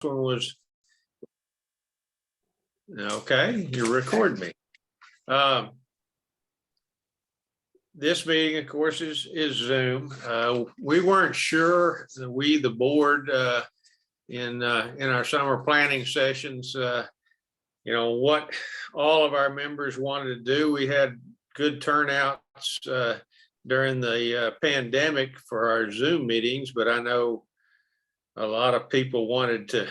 one was, okay, you record me. This meeting, of course, is Zoom. We weren't sure, the board, in our summer planning sessions, what all of our members wanted to do. We had good turnouts during the pandemic for our Zoom meetings, but I know a lot of people wanted to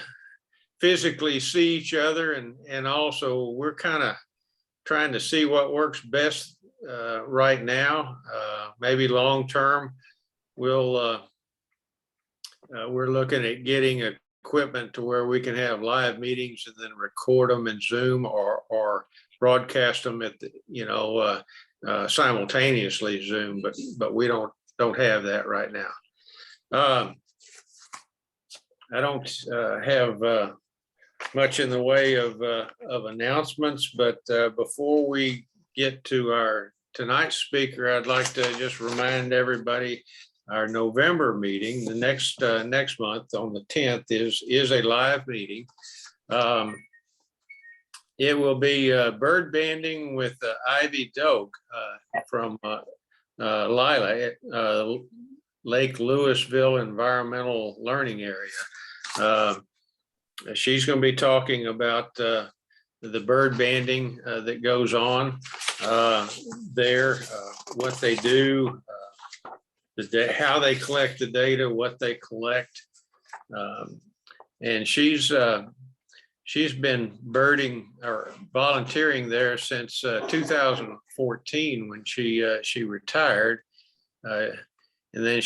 physically see each other, and also we're kind of trying to see what works best right now. Maybe long term, we're looking at getting equipment to where we can have live meetings and then record them in Zoom or broadcast them at the, simultaneously Zoom, but we don't have that right now. I don't have much in the way of announcements, but before we get to our tonight's speaker, I'd like to just remind everybody our November meeting, the next month on the 10th, is a live meeting. It will be bird banding with Ivy Doak from Lila, Lake Louisville Environmental Learning Area. She's going to be talking about the bird banding that goes on there, what they do, how they collect the data, what they collect. And she's been birding or volunteering there since 2014 when she retired. And then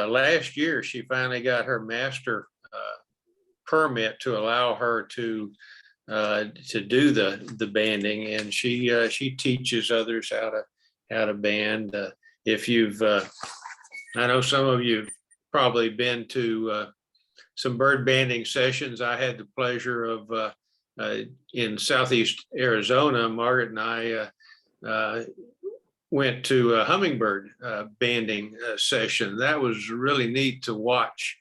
last year, she finally got her master permit to allow her to do the banding, and she teaches others how to band. If you've, I know some of you've probably been to some bird banding sessions. I had the pleasure of in Southeast Arizona. Margaret and I went to a hummingbird banding session. That was really neat to watch.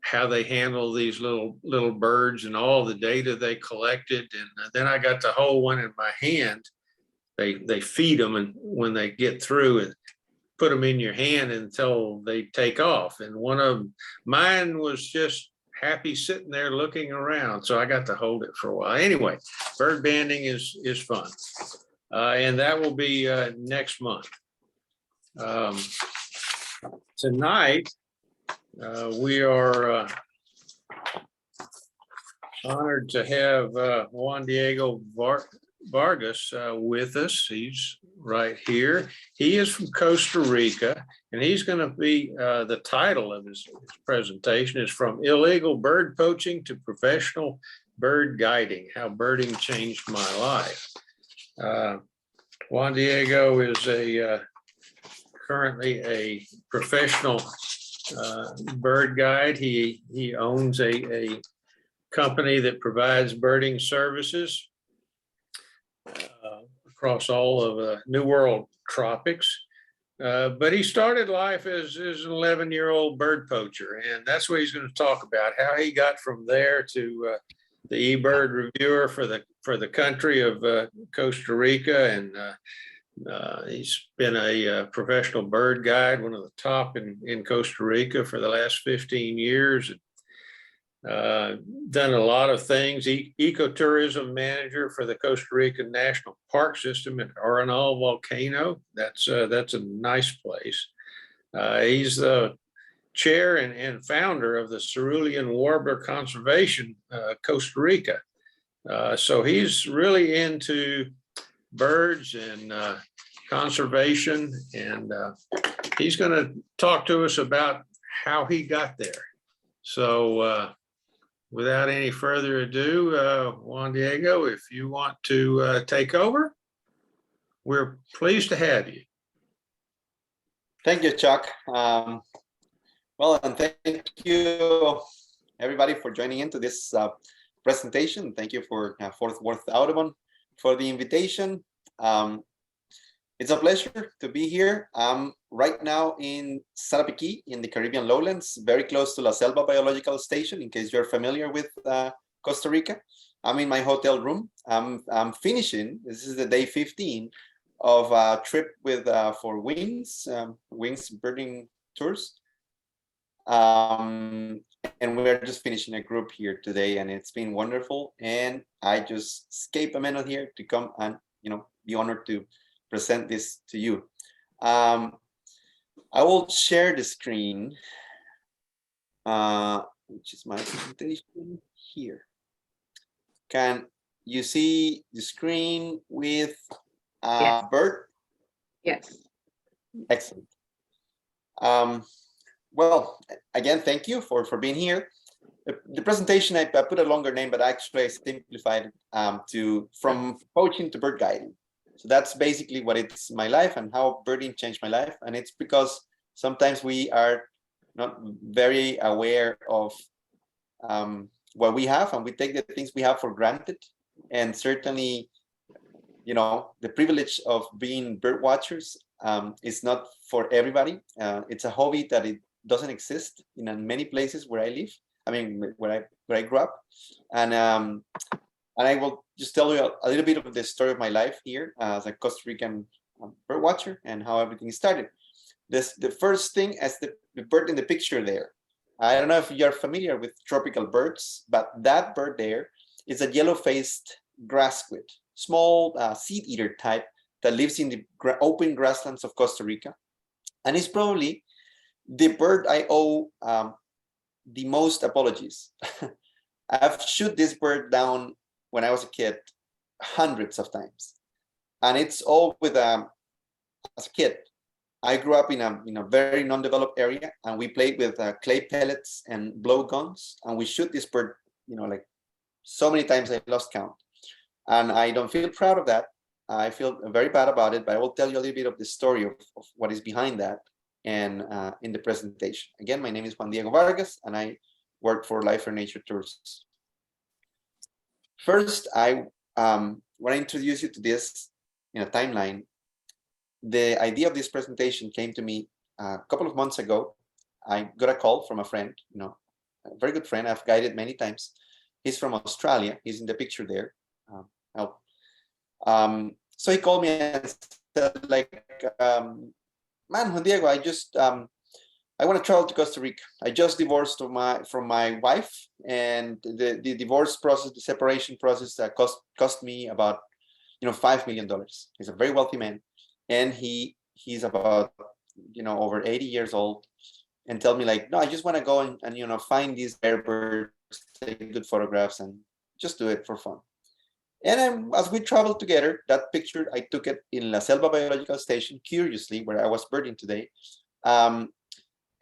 How they handle these little birds and all the data they collected. And then I got to hold one in my hand. They feed them, and when they get through, and put them in your hand until they take off. And one of mine was just happy sitting there looking around. So I got to hold it for a while. Anyway, bird banding is fun. And that will be next month. Tonight, we are honored to have Juan Diego Vargas with us. He's right here. He is from Costa Rica, and he's going to be, the title of his presentation is From Illegal Bird Poaching to Professional Bird Guiding, How Birding Changed My Life. Juan Diego is currently a professional bird guide. He owns a company that provides birding services across all of New World tropics. But he started life as an 11-year-old bird poacher, and that's what he's going to talk about, how he got from there to the eBird reviewer for the country of Costa Rica. And he's been a professional bird guide, one of the top in Costa Rica for the last 15 years. Done a lot of things. Ecotourism manager for the Costa Rican National Park System at Arenal Volcano. That's a nice place. He's the chair and founder of the Cerulean Warbler Conservation Costa Rica. So he's really into birds and conservation, and he's going to talk to us about how he got there. So without any further ado, Juan Diego, if you want to take over, we're pleased to have you. Thank you, Chuck. Well, and thank you everybody for joining into this presentation. Thank you for Fort Worth Audubon for the invitation. It's a pleasure to be here. I'm right now in Sarapiquí in the Caribbean lowlands, very close to La Selva Biological Station, in case you're familiar with Costa Rica. I'm in my hotel room. I'm finishing, this is the day 15 of a trip with for Wings Birding Tours. And we're just finishing a group here today, and it's been wonderful. And I just escaped a minute here to come and be honored to present this to you. I will share the screen, which is my presentation here. Can you see the screen with Yes. Bert? Yes. Excellent. Well, again, thank you for being here. The presentation, I put a longer name, but actually I simplified it from poaching to bird guiding. So that's basically what it's my life and how birding changed my life. And it's because sometimes we are not very aware of what we have, and we take the things we have for granted. And certainly, the privilege of being bird watchers is not for everybody. It's a hobby that it doesn't exist in many places where I live. I mean, where I grew up, and I will just tell you a little bit of the story of my life here as a Costa Rican bird watcher and how everything started. The first thing, as the bird in the picture there, I don't know if you're familiar with tropical birds, but that bird there is a yellow-faced grass squid, small seed eater type that lives in the open grasslands of Costa Rica, and it's probably the bird I owe the most apologies. I've shot this bird down when I was a kid hundreds of times, and it's all with as a kid. I grew up in a very non-developed area, and we played with clay pellets and blow guns, and we shoot this bird, like so many times I lost count, and I don't feel proud of that. I feel very bad about it, but I will tell you a little bit of the story of what is behind that and in the presentation. Again, my name is Juan Vargas, and I work for Life for Nature Tours. First, I want to introduce you to this in a timeline. The idea of this presentation came to me a couple of months ago. I got a call from a friend, a very good friend I've guided many times. He's from Australia. He's in the picture there. So he called me and said, like, man, Juan Diego, I want to travel to Costa Rica. I just divorced from my wife, and the divorce process, the separation process, cost me about $5 million. He's a very wealthy man, and he's about over 80 years old, and tell me like, no, I just want to go and find these rare birds, take good photographs, and just do it for fun. And as we traveled together, that picture I took it in La Selva Biological Station, curiously, where I was birding today.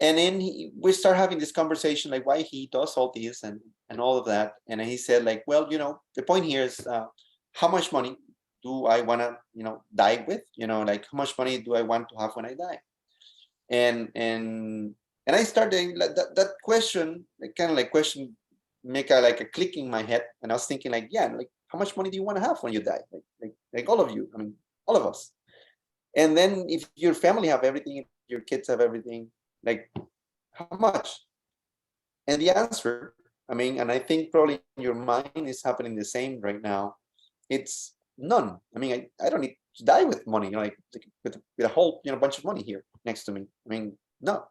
And then we start having this conversation, like why he does all this and all of that. And he said, like, well, the point here is how much money do I want to, die with? Like how much money do I want to have when I die? And I started that question, kind of like question, make a click in my head. And I was thinking like, yeah, like how much money do you want to have when you die? Like all of you, I mean, all of us. And then if your family have everything, if your kids have everything, like how much? And the answer, I mean, and I think probably in your mind is happening the same right now. It's none. I mean, I don't need to die with money, like with a whole bunch of money here next to me. I mean, no.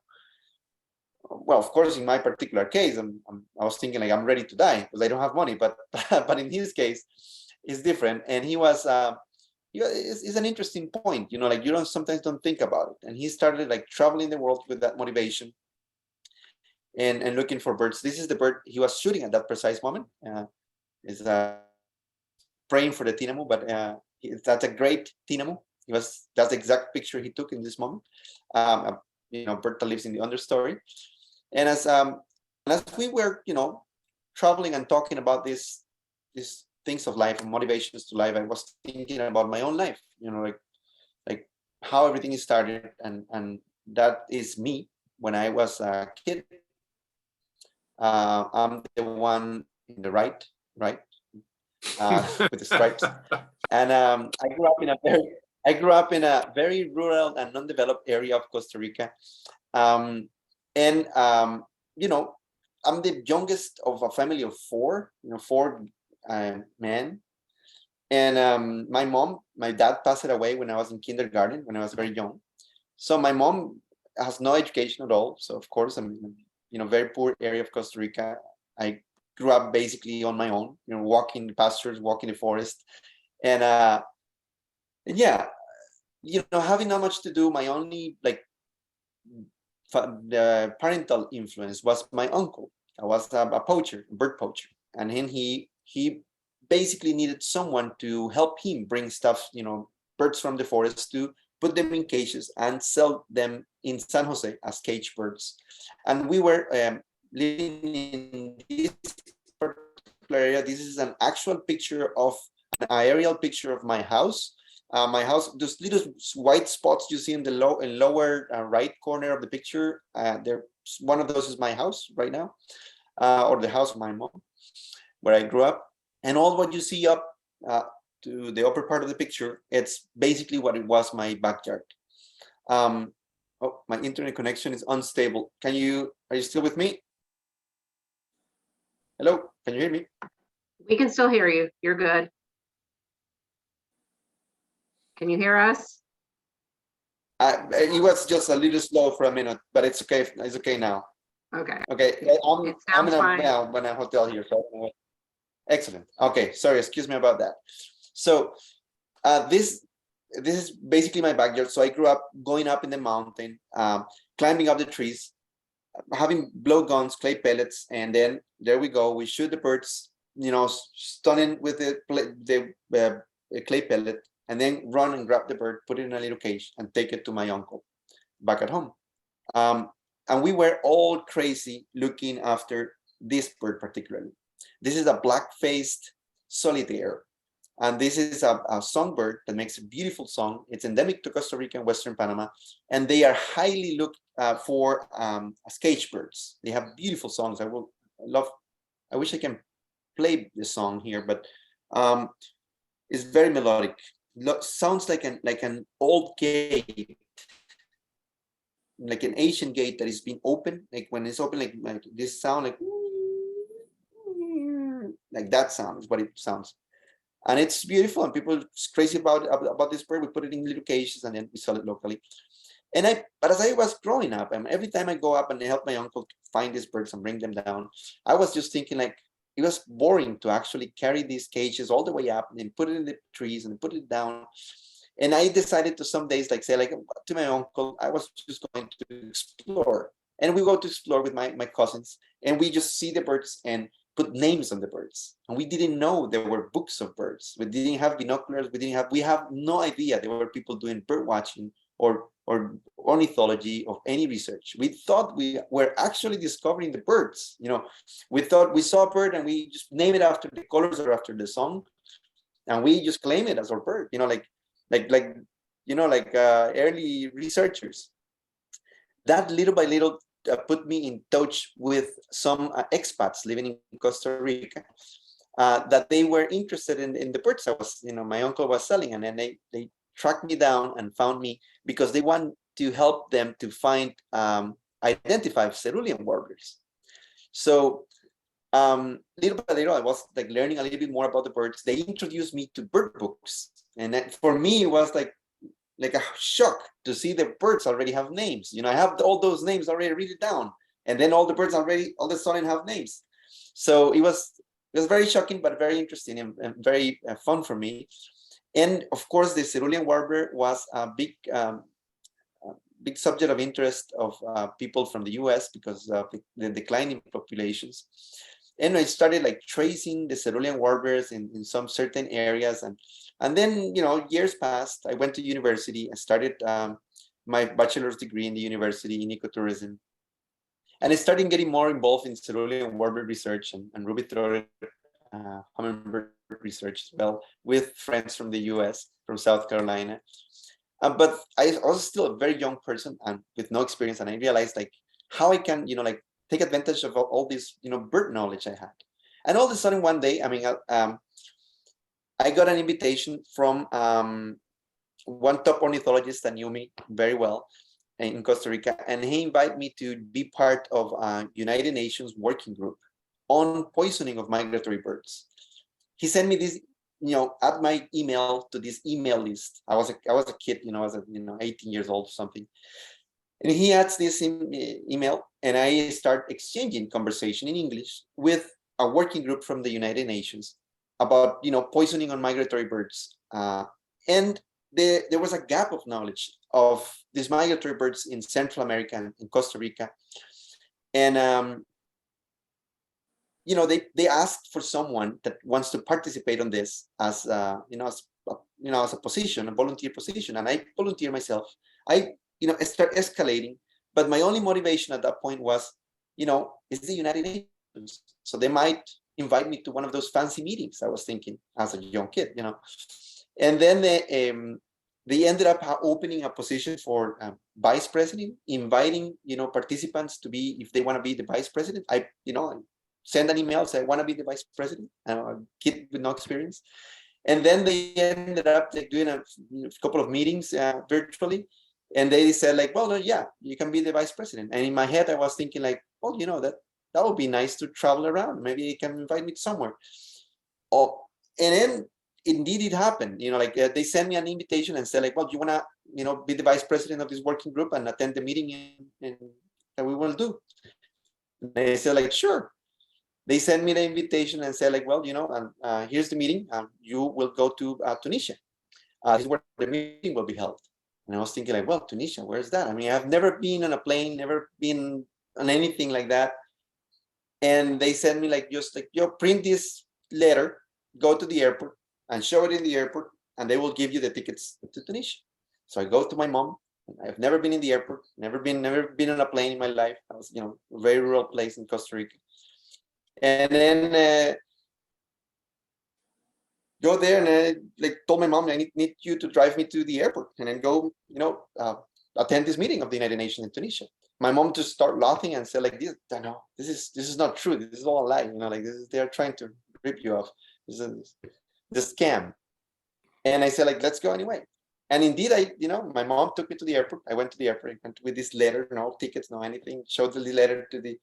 Well, of course, in my particular case, I was thinking like I'm ready to die because I don't have money. But but in his case, it's different. And he was it's an interesting point, like you sometimes don't think about it. And he started like traveling the world with that motivation and looking for birds. This is the bird he was shooting at that precise moment. Is praying for the tinamou, but that's a great tinamou. That's the exact picture he took in this moment. A bird that lives in the understory. And as we were, traveling and talking about these things of life and motivations to life, I was thinking about my own life, like how everything started, and that is me when I was a kid. I'm the one in the right, with the stripes, and I grew up in a very I grew up in a very rural and non-developed area of Costa Rica. And you know, I'm the youngest of a family of four, four men. And my dad passed away when I was in kindergarten, when I was very young. So my mom has no education at all. So of course, I'm in a very poor area of Costa Rica. I grew up basically on my own, walking the pastures, walking the forest. And yeah, having not much to do, my only the parental influence was my uncle. I was a poacher, a bird poacher, and then he basically needed someone to help him bring stuff, birds from the forest, to put them in cages and sell them in San Jose as cage birds. And we were living in this particular area. This is an actual picture of an aerial picture of my house. My house, those little white spots you see in the lower right corner of the picture, one of those is my house right now, or the house of my mom, where I grew up. And all what you see up to the upper part of the picture, it's basically what it was my backyard. Oh, my internet connection is unstable. Are you still with me? Hello, can you hear me? We can still hear you. You're good. Can you hear us? It was just a little slow for a minute, but it's okay. It's okay now. Okay. Okay, It I'm sounds fine. in a hotel here. So excellent. Okay, sorry, excuse me about that. So this is basically my backyard. So I grew up going up in the mountain, climbing up the trees, having blowguns, clay pellets, and then there we go. We shoot the birds, stunning with the clay pellet, and then run and grab the bird, put it in a little cage, and take it to my uncle back at home. And we were all crazy looking after this bird particularly. This is a black-faced solitaire, and this is a songbird that makes a beautiful song. It's endemic to Costa Rica and Western Panama, and they are highly looked for as cage birds. They have beautiful songs. I wish I can play the song here, but it's very melodic. Sounds like an old gate, like an Asian gate that is being opened. Like when it's open, like this sound, like that sound is what it sounds. And it's beautiful, and people are crazy about this bird. We put it in little cages, and then we sell it locally. But as I was growing up, and every time I go up and help my uncle find these birds and bring them down, I was just thinking, like, it was boring to actually carry these cages all the way up and then put it in the trees and put it down. And I decided to some days, say to my uncle, I was just going to explore. And we go to explore with my cousins, and we just see the birds and put names on the birds. And we didn't know there were books of birds. We didn't have binoculars. We have no idea there were people doing bird watching or ornithology of any research. We thought we were actually discovering the birds. We thought we saw a bird and we just name it after the colors or after the song, and we just claim it as our bird. Early researchers. That little by little put me in touch with some expats living in Costa Rica that they were interested in the birds I was, my uncle was selling, and then they tracked me down and found me because they want to help them to find identify cerulean warblers. So little by little, I was learning a little bit more about the birds. They introduced me to bird books, and for me it was like a shock to see the birds already have names. I have all those names already written down, and then all the birds already all of a sudden have names. So it was very shocking, but very interesting and very fun for me. And of course, the cerulean warbler was a big subject of interest of people from the US because of the declining populations. And I started tracing the cerulean warblers in some certain areas, and then years passed. I went to university and started my bachelor's degree in the university in ecotourism, and I started getting more involved in cerulean warbler research and ruby-throated hummingbird research as well, with friends from the US, from South Carolina. But I was still a very young person and with no experience, and I realized how I can take advantage of all this bird knowledge I had. And all of a sudden one day, I got an invitation from one top ornithologist that knew me very well in Costa Rica, and he invited me to be part of a United Nations working group on poisoning of migratory birds. He sent me this, add my email to this email list. I was a kid, I was 18 years old or something. And he adds this email, and I start exchanging conversation in English with a working group from the United Nations about poisoning on migratory birds. And there was a gap of knowledge of these migratory birds in Central America and in Costa Rica. And they asked for someone that wants to participate on this as as a position, a volunteer position, and I volunteer myself. I start escalating, but my only motivation at that point was, it's the United Nations, so they might invite me to one of those fancy meetings. I was thinking as a young kid, and then they ended up opening a position for vice president, inviting participants to be, if they want to be the vice president. I send an email, say I want to be the vice president. I'm a kid with no experience, and then they ended up doing a couple of meetings virtually, and they said well, yeah, you can be the vice president. And in my head, I was thinking well, that would be nice to travel around. Maybe they can invite me somewhere. Oh, and then indeed it happened. They sent me an invitation and said well, do you want to be the vice president of this working group and attend the meeting that we will do? And I said sure. They sent me the invitation and said well, here's the meeting. You will go to Tunisia. This is where the meeting will be held. And I was thinking well, Tunisia, where's that? I mean, I've never been on a plane, never been on anything like that. And they sent me just print this letter, go to the airport and show it in the airport, and they will give you the tickets to Tunisia. So I go to my mom. I've never been in the airport, never been on a plane in my life. I was, a very rural place in Costa Rica. And then go there, and I told my mom, I need you to drive me to the airport and then go, attend this meeting of the United Nations in Tunisia. My mom just started laughing and said this is not true. This is all a lie. They're trying to rip you off. This is the scam. And I said let's go anyway. And indeed, my mom took me to the airport. I went to the airport. I went with this letter, no tickets, no anything. Showed the letter to the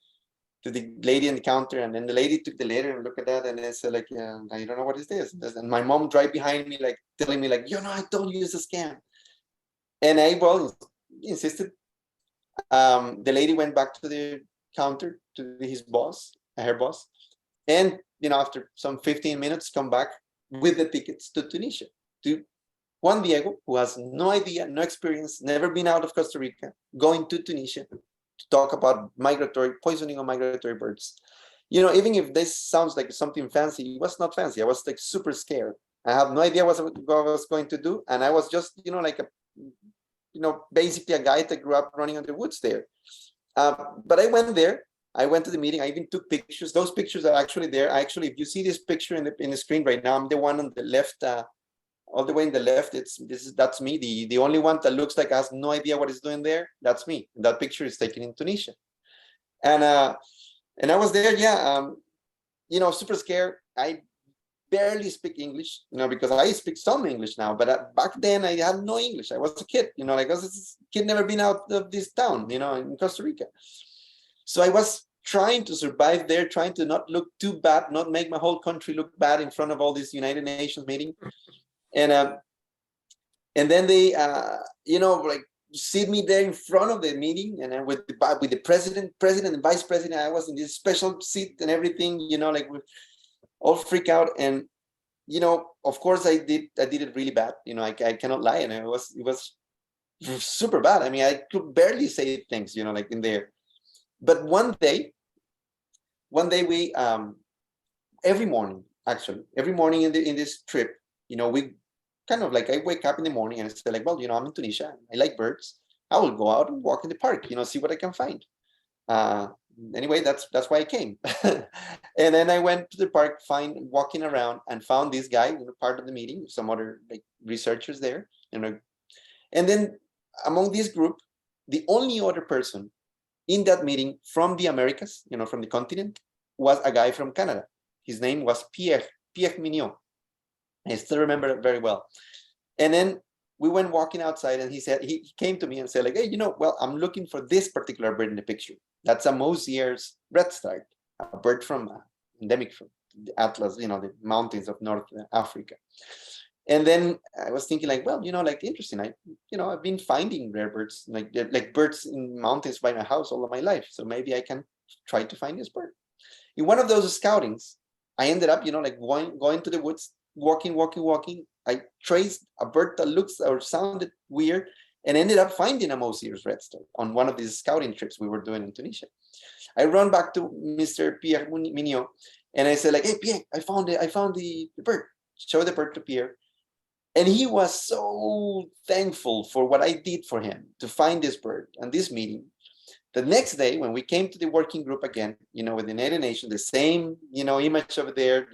lady in the counter, and then the lady took the letter and looked at that, and then said yeah, I don't know what is this. And my mom right behind me, telling me I told you it's a scam. And I insisted. The lady went back to the counter to her boss, and after some 15 minutes, come back with the tickets to Tunisia, to Juan Diego, who has no idea, no experience, never been out of Costa Rica, going to Tunisia to talk about poisoning of migratory birds. Even if this sounds like something fancy, it was not fancy. I was super scared. I had no idea what I was going to do, and I was just basically a guy that grew up running in the woods there. But I went there. I went to the meeting. I even took pictures. Those pictures are actually there. If you see this picture in the screen right now, I'm the one on the left, all the way in the left. That's me. The only one that looks like I has no idea what he's doing there. That's me. That picture is taken in Tunisia, and I was there. Yeah, super scared. I barely speak English, because I speak some English now, but back then I had no English. I was a kid, I was a kid, never been out of this town, in Costa Rica. So I was trying to survive there, trying to not look too bad, not make my whole country look bad in front of all this United Nations meeting. And then they, sit me there in front of the meeting, and then with the president and vice president, I was in this special seat and everything, all freak out. And of course I did it really bad. I cannot lie, and it was super bad. I mean, I could barely say things, in there. But one day we every morning in this trip, we kind of I wake up in the morning and I say well, I'm in Tunisia, I like birds, I will go out and walk in the park, see what I can find. Anyway, that's why I came. And then I went to the park, walking around, and found this guy, part of the meeting, some other researchers there, and then among this group, the only other person in that meeting from the Americas, from the continent, was a guy from Canada. His name was Pierre Mignon. I still remember it very well. And then we went walking outside, and he said, he came to me and said like, hey, well, I'm looking for this particular bird in the picture. That's a Mosier's redstart, a bird from endemic from the Atlas, the mountains of North Africa. And then I was thinking like, well, like interesting. I've been finding rare birds, like birds in mountains by my house all of my life. So maybe I can try to find this bird. In one of those scoutings, I ended up, like going to the woods, walking. I traced a bird that looks or sounded weird, and ended up finding a Mosier's redstart on one of these scouting trips we were doing in Tunisia. I run back to Mr. Pierre Mignot, and I said like, hey, Pierre, I found the bird. Show the bird to Pierre. And he was so thankful for what I did for him to find this bird and this meeting. The next day, when we came to the working group again, with the United Nations, the same, image over there,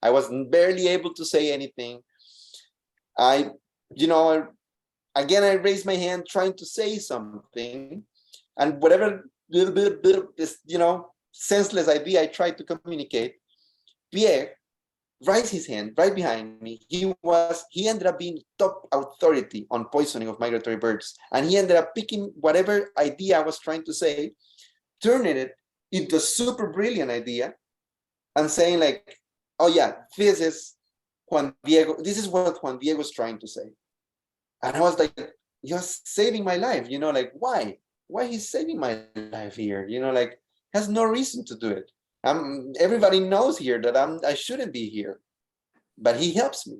I was barely able to say anything. Again, I raised my hand trying to say something, and whatever little bit of this, senseless idea I tried to communicate, Pierre raised his hand right behind me. He ended up being top authority on poisoning of migratory birds. And he ended up picking whatever idea I was trying to say, turning it into a super brilliant idea, and saying like, oh yeah, this is Juan Diego. This is what Juan Diego's trying to say. And I was like, you're saving my life. Like, why? Why he's saving my life here? Like, has no reason to do it. Everybody knows here that I shouldn't be here, but he helps me.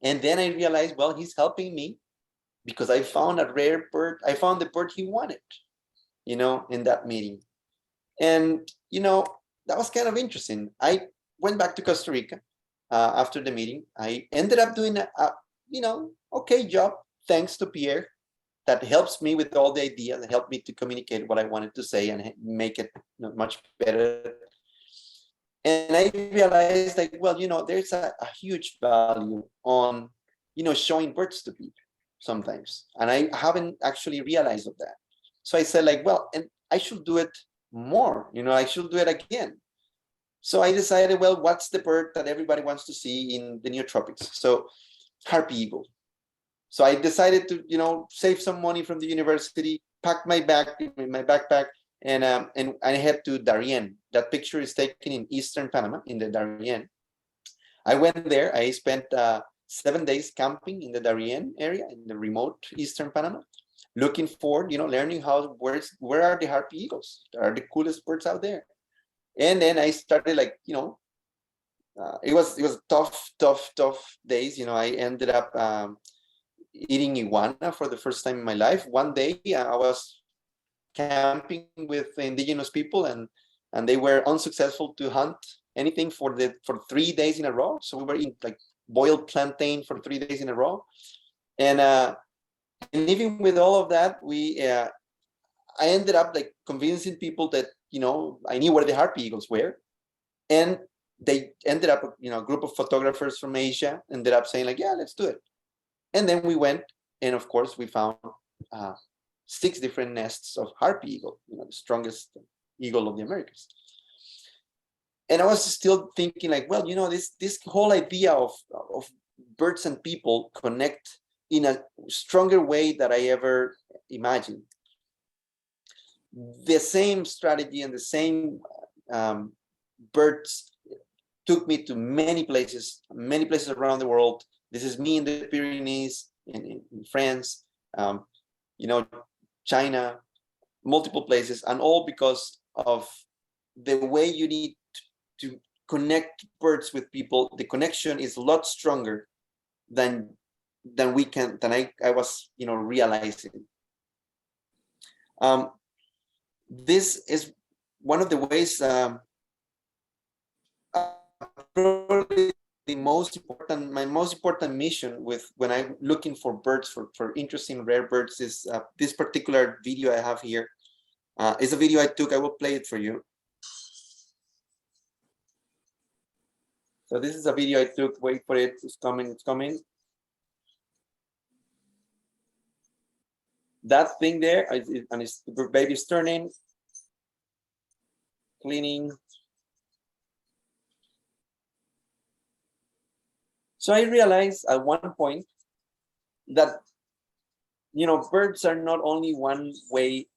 And then I realized, well, he's helping me because I found a rare bird. I found the bird he wanted, in that meeting. And, that was kind of interesting. I went back to Costa Rica after the meeting. I ended up doing a okay job, thanks to Pierre, that helps me with all the ideas, that helped me to communicate what I wanted to say and make it much better. And I realized like, well, there's a huge value on, showing birds to people sometimes. And I haven't actually realized of that. So I said like, well, and I should do it more, I should do it again. So I decided, well, what's the bird that everybody wants to see in the neotropics? So harpy eagle. So I decided to, save some money from the university, pack my backpack, and I head to Darien. That picture is taken in Eastern Panama, in the Darien. I went there. I spent 7 days camping in the Darien area, in the remote Eastern Panama, looking for, learning where are the harpy eagles? That are the coolest birds out there. And then I started like, it was tough days. I ended up eating iguana for the first time in my life. One day I was camping with indigenous people, and they were unsuccessful to hunt anything for 3 days in a row. So we were eating like boiled plantain for 3 days in a row. And even with all of that, I ended up like convincing people that, I knew where the harpy eagles were. And they ended up, a group of photographers from Asia ended up saying like, yeah, let's do it. And then we went, and of course we found 6 different nests of harpy eagle, the strongest eagle of the Americas. And I was still thinking like, well, this whole idea of birds and people connect in a stronger way that I ever imagined. The same strategy and the same birds took me to many places around the world. This is me in the Pyrenees, in France, China, multiple places, and all because of the way you need to connect birds with people. The connection is a lot stronger than I was, realizing. This is one of the ways. Probably my most important mission when I'm looking for birds, for interesting rare birds, is this particular video I have here. It's a video I took. I will play it for you. So this is a video I took. Wait for it. It's coming. That thing there, and the baby's turning, cleaning. So I realized at one point, that, birds are not only one way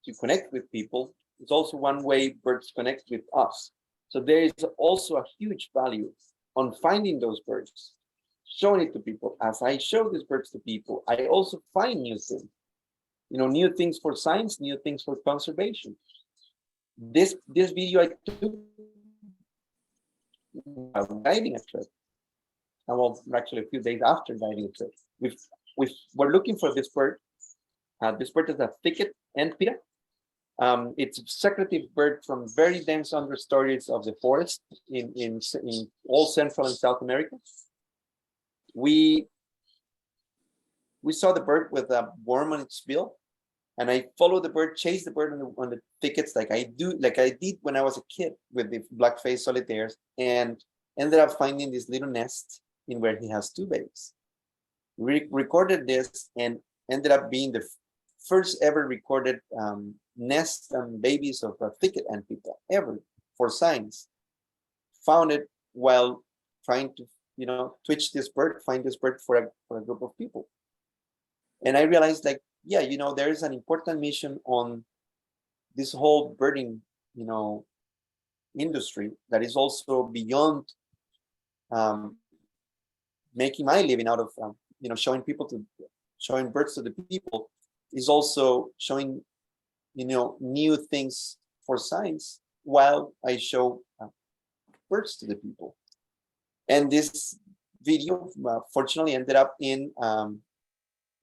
to connect with people, it's also one way birds connect with us. So there is also a huge value on finding those birds, showing it to people. As I show these birds to people, I also find new things, new things for science, new things for conservation. This video I took while guiding a trip, and well, actually a few days after guiding a trip, we're looking for this bird. This bird is a thicket antpitta. It's a secretive bird from very dense understories of the forest in all Central and South America. We saw the bird with a worm on its bill, and I followed the bird, chased the bird on the thickets like I did when I was a kid with the black-faced solitaires, and ended up finding this little nest in where he has 2 babies. We recorded this and ended up being the first ever recorded nest and babies of a thicket antpitta ever for science. Found it while trying to, find this bird for a group of people. And I realized, like, yeah, there is an important mission on this whole birding, industry that is also beyond making my living out of, showing birds to the people, is also showing, new things for science while I show birds to the people. And this video, fortunately, ended up in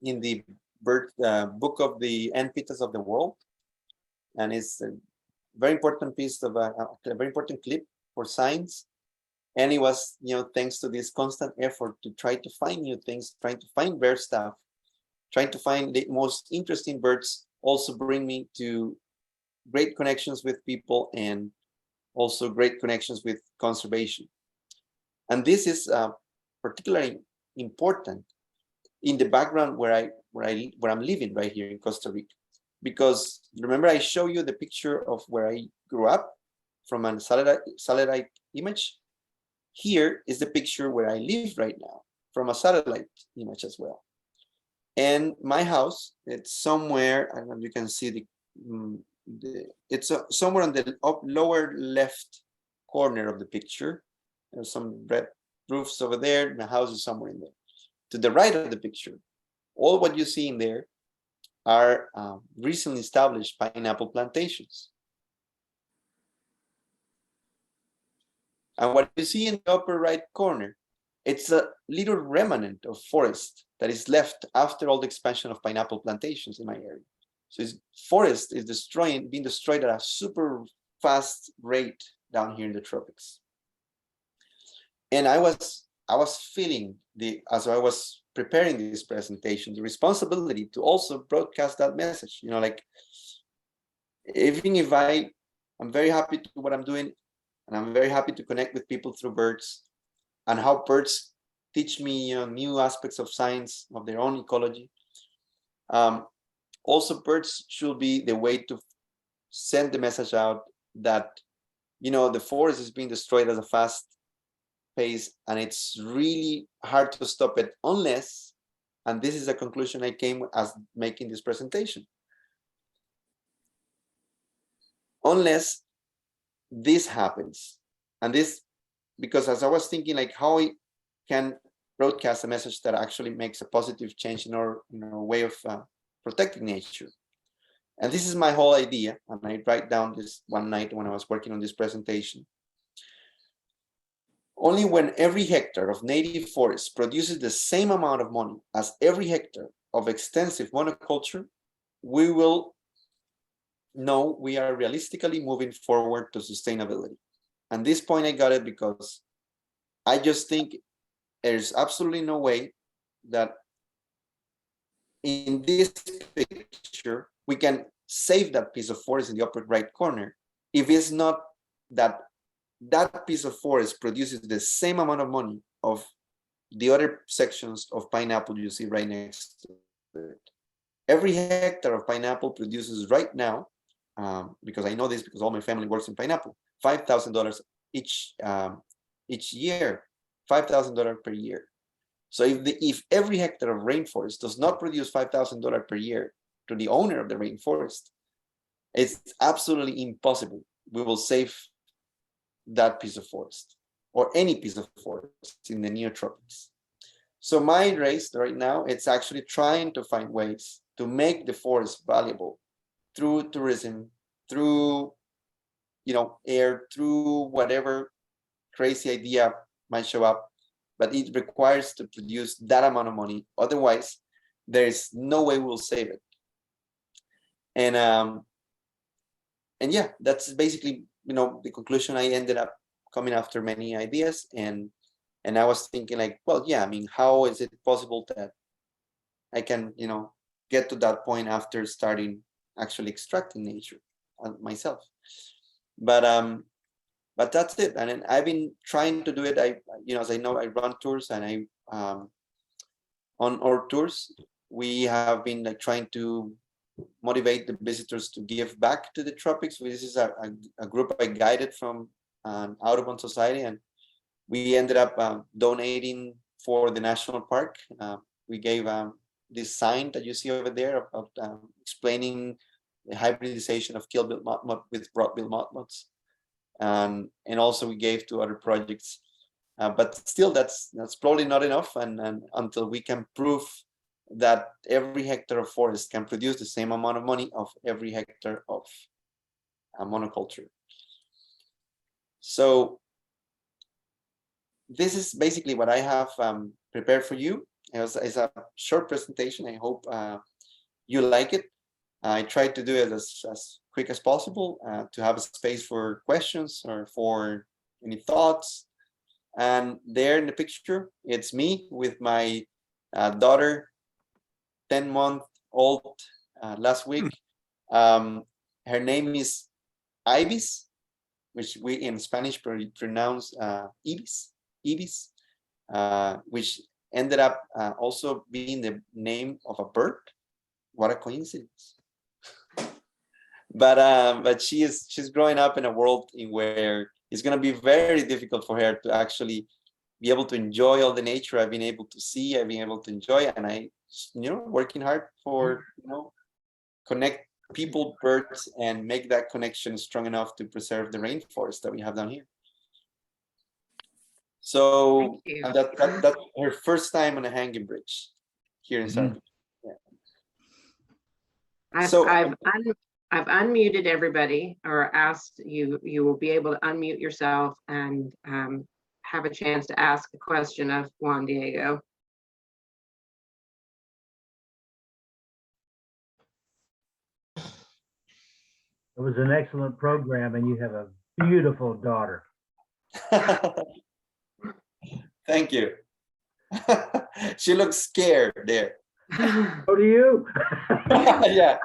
the bird book of the antpittas of the world, and it's a very important piece of a very important clip for science. And it was, thanks to this constant effort to try to find new things, trying to find rare stuff, trying to find the most interesting birds, also bring me to great connections with people and also great connections with conservation. And this is particularly important in the background where I'm living right here in Costa Rica, because remember I show you the picture of where I grew up from a satellite image. Here is the picture where I live right now from a satellite image as well. And my house, it's somewhere, I don't know if you can see it's somewhere on the lower left corner of the picture. There's some red roofs over there, and the house is somewhere in there. To the right of the picture, all what you see in there are recently established pineapple plantations. And what you see in the upper right corner, it's a little remnant of forest that is left after all the expansion of pineapple plantations in my area. So forest is being destroyed at a super fast rate down here in the tropics. And I was feeling as I was preparing this presentation, the responsibility to also broadcast that message. Even if I'm very happy to do what I'm doing, and I'm very happy to connect with people through birds, and how birds teach me new aspects of science, of their own ecology. Also, birds should be the way to send the message out that, the forest is being destroyed at a fast pace, and it's really hard to stop it unless, and this is a conclusion I came as making this presentation, unless this happens. And this, because as I was thinking, like, how I can broadcast a message that actually makes a positive change in our way of protecting nature. And this is my whole idea, and I write down this one night when I was working on this presentation. Only when every hectare of native forest produces the same amount of money as every hectare of extensive monoculture, we will know we are realistically moving forward to sustainability. And this point I got it because I just think there's absolutely no way that in this picture we can save that piece of forest in the upper right corner if it's not that piece of forest produces the same amount of money of the other sections of pineapple you see right next to it. Every hectare of pineapple produces right now, because I know this because all my family works in pineapple, $5,000 each year, $5,000 per year. So if every hectare of rainforest does not produce $5,000 per year to the owner of the rainforest, it's absolutely impossible. We will save that piece of forest or any piece of forest in the neotropics. So my race right now, it's actually trying to find ways to make the forest valuable through tourism, through air, through whatever crazy idea might show up, but it requires to produce that amount of money. Otherwise, there is no way we'll save it. And yeah, that's basically the conclusion. I ended up coming after many ideas, and I was thinking like, well, yeah, I mean, how is it possible that I can get to that point after starting actually extracting nature myself? But that's it. And then I've been trying to do it. As I know, I run tours, and on our tours we have been like trying to motivate the visitors to give back to the tropics. This is a group I guided from Audubon Society, and we ended up donating for the national park. We gave this sign that you see over there of explaining the hybridization of kill-billed motmot with broad-billed motmots, and also we gave to other projects. But still, that's probably not enough, and until we can prove that every hectare of forest can produce the same amount of money of every hectare of monoculture. So this is basically what I have prepared for you. It's a short presentation. I hope you like it. I tried to do it as quick as possible to have a space for questions or for any thoughts. And there in the picture, it's me with my daughter, 10-month-old, last week. Her name is Ibis, which we in Spanish pronounce Ibis, which ended up also being the name of a bird. What a coincidence! But she's growing up in a world in where it's going to be very difficult for her to actually be able to enjoy all the nature I've been able to see, I've been able to enjoy, and I, working hard for, connect people, birds, and make that connection strong enough to preserve the rainforest that we have down here. So that's her first time on a hanging bridge here in San Francisco. I've unmuted everybody, or asked you will be able to unmute yourself and have a chance to ask a question of Juan Diego. It was an excellent program, and you have a beautiful daughter. Thank you. She looks scared there. So do you. Yeah.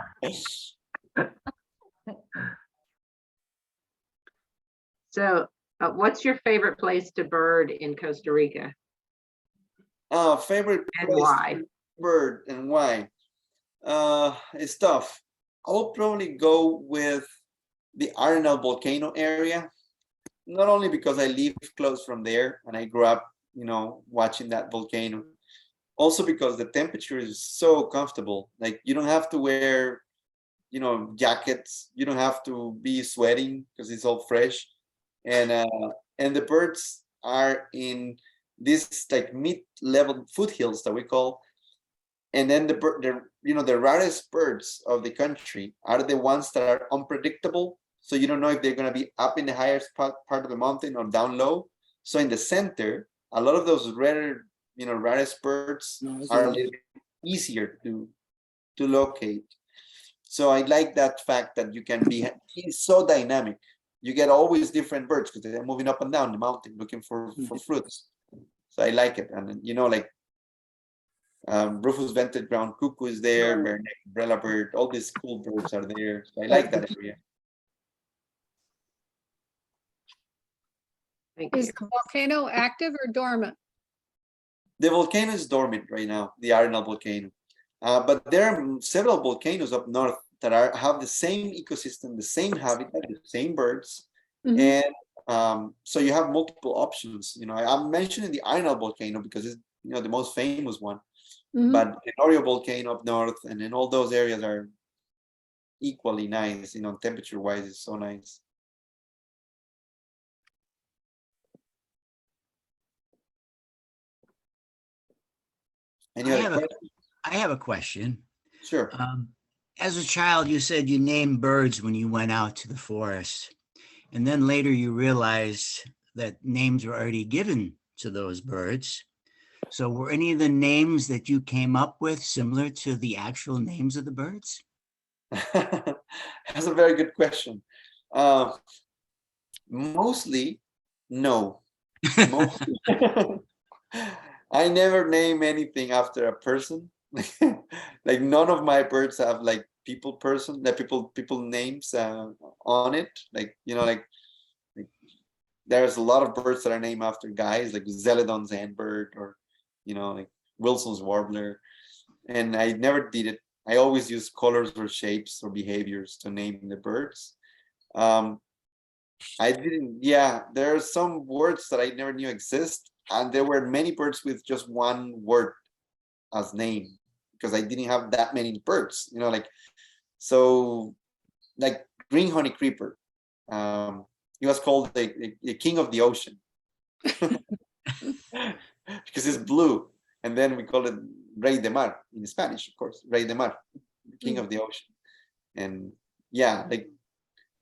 So what's your favorite place to bird in Costa Rica? Favorite And place why? to bird and why? It's tough. I'll probably go with the Arenal volcano area, not only because I live close from there and I grew up, watching that volcano, also because the temperature is so comfortable. Like, you don't have to wear, jackets. You don't have to be sweating because it's all fresh, and the birds are in this like mid-level foothills that we call. And then the rarest birds of the country are the ones that are unpredictable. So you don't know if they're going to be up in the highest part of the mountain or down low. So in the center, a lot of those rarest birds are a little bit easier to locate. So I like that fact that you can be so dynamic. You get always different birds because they're moving up and down the mountain looking for fruits. So I like it. And like Rufous vented ground cuckoo is there, bare-necked umbrella bird, all these cool birds are there. So I like that area. Thank Is you. the volcano active or dormant? The volcano is dormant right now, the Arenal volcano. But there are several volcanoes up north that have the same ecosystem, the same habitat, the same birds. And so you have multiple options. I'm mentioning the Arenal volcano because it's the most famous one. Mhm. But the Norio volcano up north, and then all those areas are equally nice. Temperature wise, it's so nice. Any I other have a, questions? I have a question. Sure. As a child, you said you named birds when you went out to the forest. And then later you realized that names were already given to those birds. So were any of the names that you came up with similar to the actual names of the birds? That's a very good question. Mostly, no. Mostly. I never name anything after a person. Like none of my birds have like people names on it. Like there's a lot of birds that are named after guys, like Zeledon's Andbird or like Wilson's Warbler. And I never did it. I always use colors or shapes or behaviors to name the birds. I didn't, yeah, there are some words that I never knew exist. And there were many birds with just one word as name because I didn't have that many birds, so like green honey creeper. He was called the king of the ocean because it's blue. And then we call it Rey de Mar in Spanish, of course, Rey de Mar, king of the ocean. And yeah, like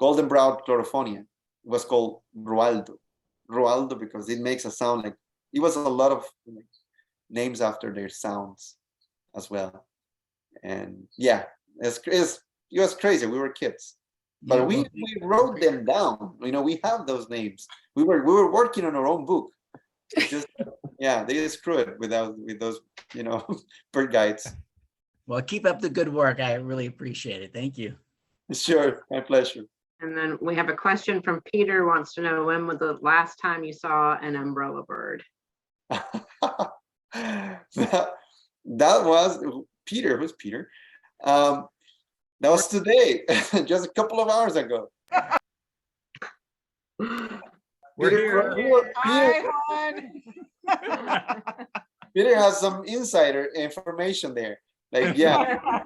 golden browed chlorofonia was called Roaldo because it makes a sound like it was a lot of names after their sounds as well. And yeah, it was crazy. We were kids, but Yeah, we wrote them down. We have those names. We were working on our own book. It's just yeah, they screw it with those bird guides. Well, keep up the good work. I really appreciate it. Thank you. Sure, my pleasure. And then we have a question from Peter, wants to know when was the last time you saw an umbrella bird? that was Peter. Who's Peter? That was today, just a couple of hours ago. Peter, Peter has some insider information there. Like, yeah.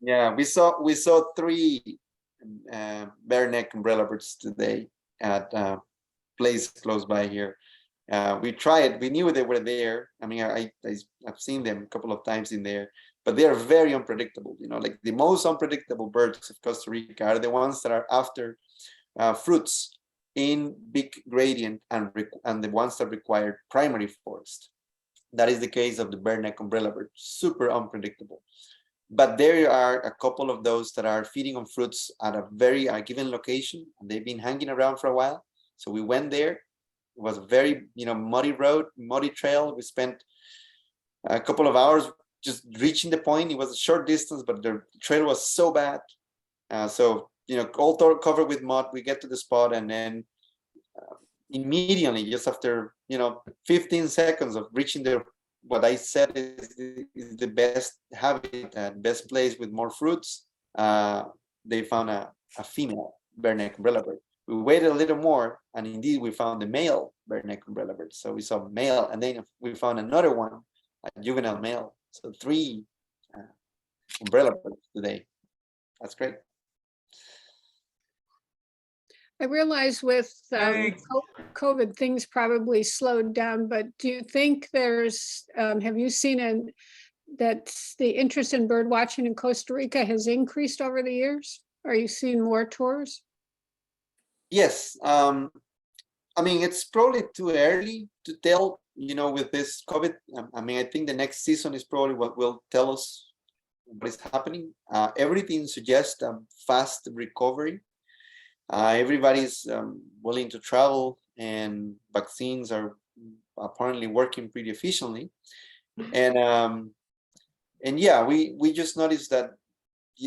Yeah, we saw 3 bareneck umbrella birds today at a place close by here. We tried. We knew they were there. I mean, I've seen them a couple of times in there, but they are very unpredictable. Like the most unpredictable birds of Costa Rica are the ones that are after fruits in big gradient and the ones that require primary forest. That is the case of the bareneck umbrella bird. Super unpredictable. But there are a couple of those that are feeding on fruits at a very given location, and they've been hanging around for a while. So we went there. It was a very muddy trail. We spent a couple of hours just reaching the point. It was a short distance, but the trail was so bad. All covered with mud. We get to the spot, and then immediately, just after 15 seconds of reaching what I said is the best habitat, best place with more fruits, they found a female bareneck umbrella bird. We waited a little more, and indeed we found the male bareneck umbrella bird. So we saw male, and then we found another one, a juvenile male. So 3 umbrella birds today. That's great. I realize with COVID, things probably slowed down, but do you think have you seen that the interest in bird watching in Costa Rica has increased over the years? Are you seeing more tours? Yes. I mean, it's probably too early to tell, with this COVID. I mean, I think the next season is probably what will tell us what is happening. Everything suggests a fast recovery. Everybody's willing to travel, and vaccines are apparently working pretty efficiently. And yeah, we just noticed that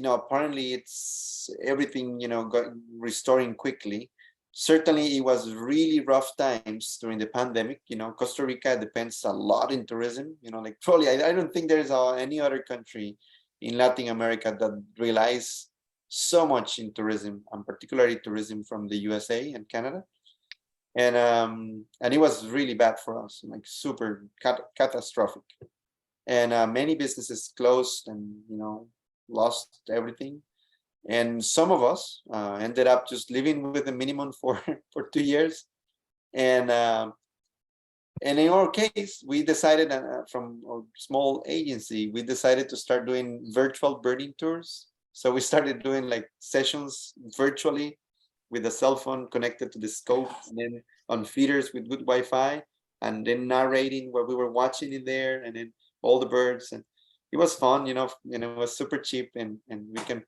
apparently it's everything restoring quickly. Certainly, it was really rough times during the pandemic. Costa Rica depends a lot in tourism. Like probably I don't think there's any other country in Latin America that relies so much in tourism, and particularly tourism from the USA and Canada. and it was really bad for us, like super catastrophic. And many businesses closed and lost everything. And some of us ended up just living with the minimum for 2 years. And in our case, we decided from a small agency, we decided to start doing virtual birding tours. So we started doing like sessions virtually with a cell phone connected to the scope, and then on feeders with good Wi-Fi, and then narrating what we were watching in there, and then all the birds. And it was fun, it was super cheap, and we can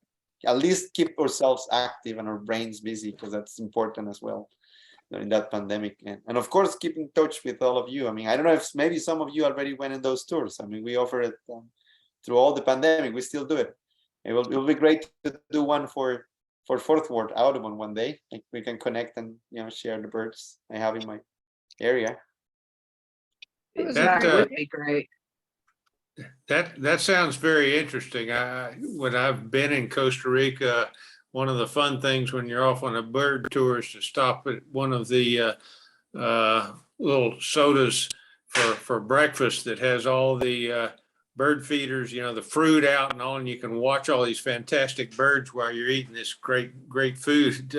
at least keep ourselves active and our brains busy, because that's important as well during that pandemic. And of course, keep in touch with all of you. I mean, I don't know if maybe some of you already went in those tours. I mean, we offer it through all the pandemic. We still do it. It will be great to do one for Fourth Ward Audubon one day. Like, we can connect and share the birds I have in my area. That would be great. That sounds very interesting. When I've been in Costa Rica, one of the fun things when you're off on a bird tour is to stop at one of the little sodas for breakfast that has all the bird feeders, the fruit out and all, and you can watch all these fantastic birds while you're eating this great food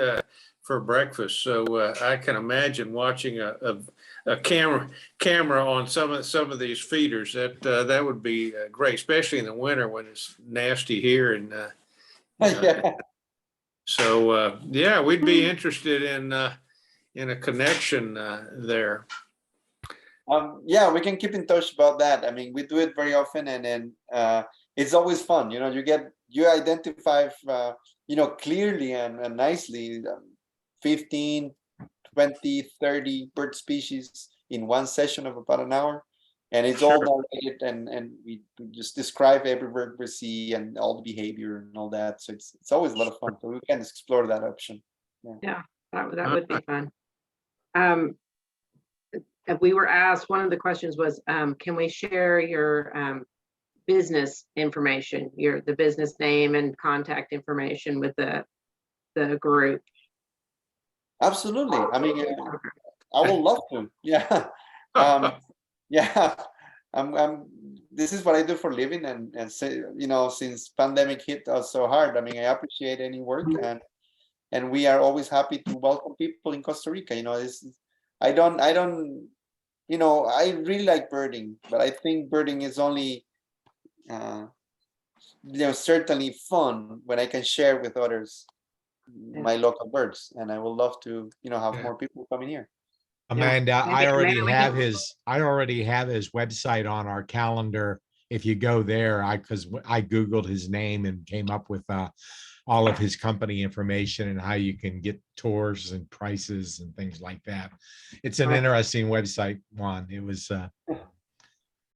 for breakfast. So I can imagine watching a camera on some of these feeders. That would be great, especially in the winter when it's nasty here. And Yeah. so yeah, we'd be interested in a connection there. Yeah, we can keep in touch about that. I mean, we do it very often, and then it's always fun. You identify clearly and nicely 15, 20, 30 bird species in one session of about an hour, and it's all narrated, and we just describe every bird we see and all the behavior and all that. So it's always a lot of fun. So we can explore that option. Yeah, that would be fun. We were asked, one of the questions was, can we share your business information, the business name and contact information with the group? Absolutely. I mean, I would love to. Yeah. Yeah. This is what I do for a living, and since pandemic hit us so hard, I mean, I appreciate any work, and we are always happy to welcome people in Costa Rica. I really like birding, but I think birding is only certainly fun when I can share with others my local birds, and I would love to have more people coming here. Amanda, Maybe- I already maybe we have can- his website on our calendar. If you go there, because I Googled his name and came up with all of his company information and how you can get tours and prices and things like that. It's an interesting website, Juan. It was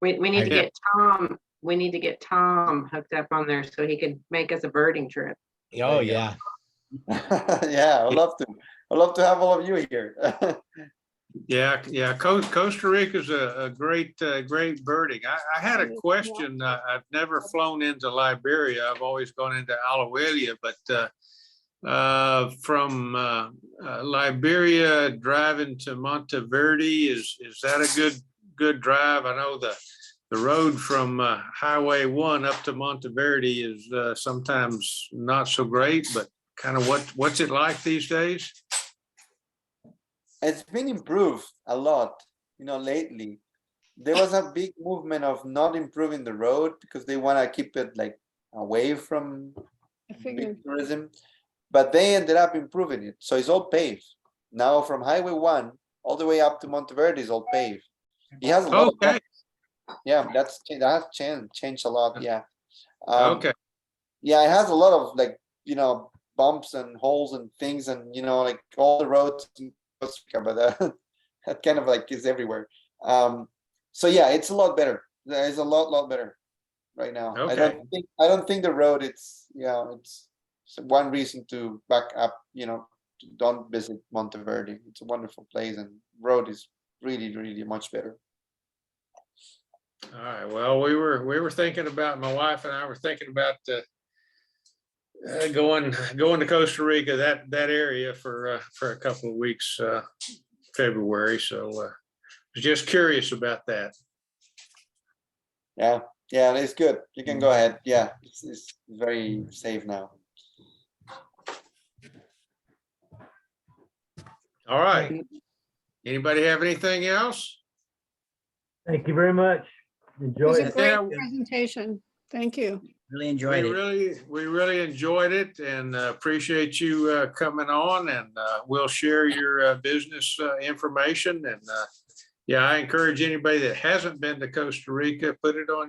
We need to I- get Tom. We need to get Tom hooked up on there so he can make us a birding trip. oh yeah. Yeah, I'd love to have all of you here. Yeah. Costa Rica is a great birding. I had a question. I've never flown into Liberia. I've always gone into Alajuela, but from Liberia driving to Monteverde, is that a good drive? I know the road from Highway 1 up to Monteverde is sometimes not so great, but kind of what's it like these days? It's been improved a lot, lately. There was a big movement of not improving the road because they want to keep it like away from I figured. big tourism, but they ended up improving it. So it's all paved. Now from Highway 1 all the way up to Monteverde is all paved. It has a lot Okay. yeah, that has changed a lot. Yeah. Okay. Yeah, it has a lot of bumps and holes and things, and like all the roads in Costa Rica, but that kind of like is everywhere. So yeah, it's a lot better. It's a lot better right now. Okay. I don't think the road, it's one reason to back up, don't visit Monteverde. It's a wonderful place, and road is really much better. All right. Well, we were thinking about, my wife and I were thinking about going to Costa Rica, that area for a couple of weeks February. So was just curious about that. Yeah, yeah, it's good. You can go ahead. Yeah, it's very safe now. All right. Anybody have anything else? Thank you very much. It Enjoy was a it. great Yeah. presentation. Thank you. Really enjoyed it. We really enjoyed it and appreciate you coming on, and we'll share your business information. And yeah, I encourage anybody that hasn't been to Costa Rica, put it on